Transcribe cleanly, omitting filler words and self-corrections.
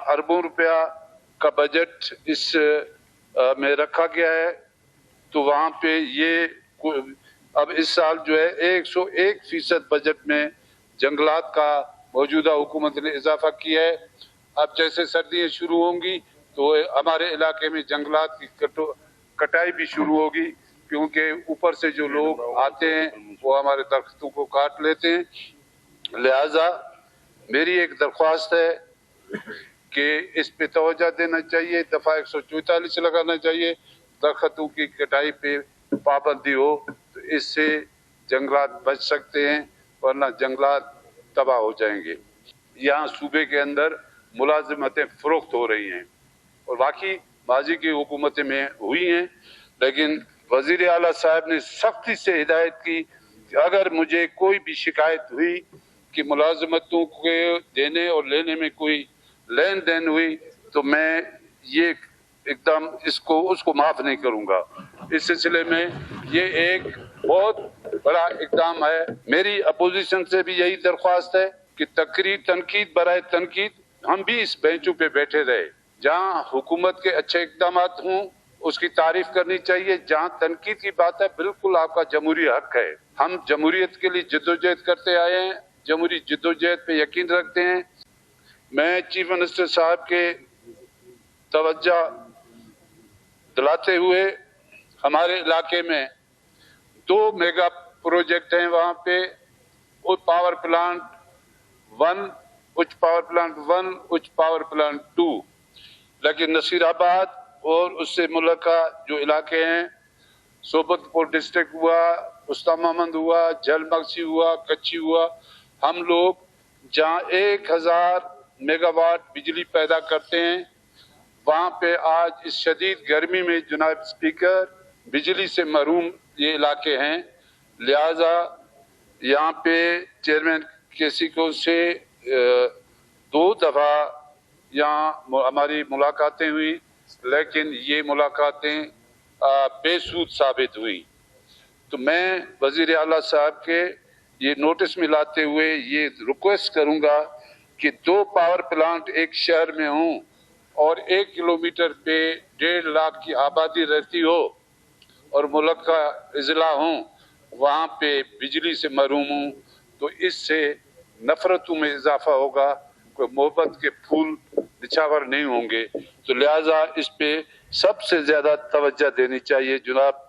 अरबों रुपया का बजट इस में रखा गया है, तो वहाँ पे ये अब इस साल जो है 101% बजट में जंगलात का मौजूदा हुकूमत ने इजाफा किया है। अब जैसे सर्दियाँ शुरू होंगी तो हमारे इलाके में जंगलात की कटाई भी शुरू होगी, क्योंकि ऊपर से जो लोग आते हैं वो हमारे दरख्तों को काट लेते हैं। लिहाजा मेरी एक दरख्वास्त है कि इस पे तवज्जो देना चाहिए, दफ़ा 144 लगाना चाहिए, दरख्तों की कटाई पे पाबंदी हो, तो इससे जंगलात बच सकते हैं, वरना जंगलात तबाह हो जाएंगे। यहाँ सूबे के अंदर मुलाजिमतें फ़रोख्त हो रही हैं और बाकी माजी की हुकूमतें में हुई हैं, लेकिन वज़ीर आला साहब ने सख्ती से हिदायत की कि अगर मुझे कोई भी शिकायत हुई कि मुलाजिमतों के देने और लेने में कोई लेन देन हुई तो मैं ये एकदम उसको माफ़ नहीं करूँगा। इस सिलसिले में ये एक बहुत बड़ा इक़दाम है। मेरी अपोजिशन से भी यही दरख्वास्त है कि तकरीर तनकीद बराए तनकीद हम भी इस बेंचों पे बैठे रहे। जहाँ हुकूमत के अच्छे इक़दाम हों उसकी तारीफ करनी चाहिए, जहाँ तनकीद की बात है बिल्कुल आपका जमहूरी हक है। हम जमहूरियत के लिए जद्दोजहद करते आए हैं, जमहूरी जद्दोजहद पे यकीन रखते हैं। मैं चीफ मिनिस्टर साहब के तवज्जो दिलाते हुए हमारे इलाके में 2 मेगा प्रोजेक्ट हैं, वहाँ पे पावर प्लांट 1, उच्च पावर प्लांट 1, उच्च पावर प्लांट 2, लेकिन नसीराबाद और उससे मुल्का जो इलाके हैं, सोबतपुर डिस्ट्रिक्ट हुआ, उस्ताद मोहम्मद हुआ, जलमगसी हुआ, कच्ची हुआ, हम लोग जहाँ 1000 मेगावाट बिजली पैदा करते हैं, वहाँ पे आज इस शदीद गर्मी में जनाब स्पीकर बिजली से महरूम ये इलाके हैं। लिहाजा यहाँ पे चेयरमैन केसी को से 2 दफ़ा यहाँ हमारी मुलाकातें हुई, लेकिन ये मुलाकातें बेसूद साबित हुई। तो मैं वज़ीर आला साहब के ये नोटिस में लाते हुए ये रिक्वेस्ट करूँगा कि 2 पावर प्लांट एक शहर में हों और 1 किलोमीटर पे 1.5 लाख की आबादी रहती हो और मुल्क का अजला हों, वहाँ पे बिजली से महरूम हूँ, तो इससे नफ़रतों में इजाफा होगा, कोई मोहब्बत के फूल निछावर नहीं होंगे। तो लिहाजा इस पे सबसे ज़्यादा तवज्जो देनी चाहिए जनाब।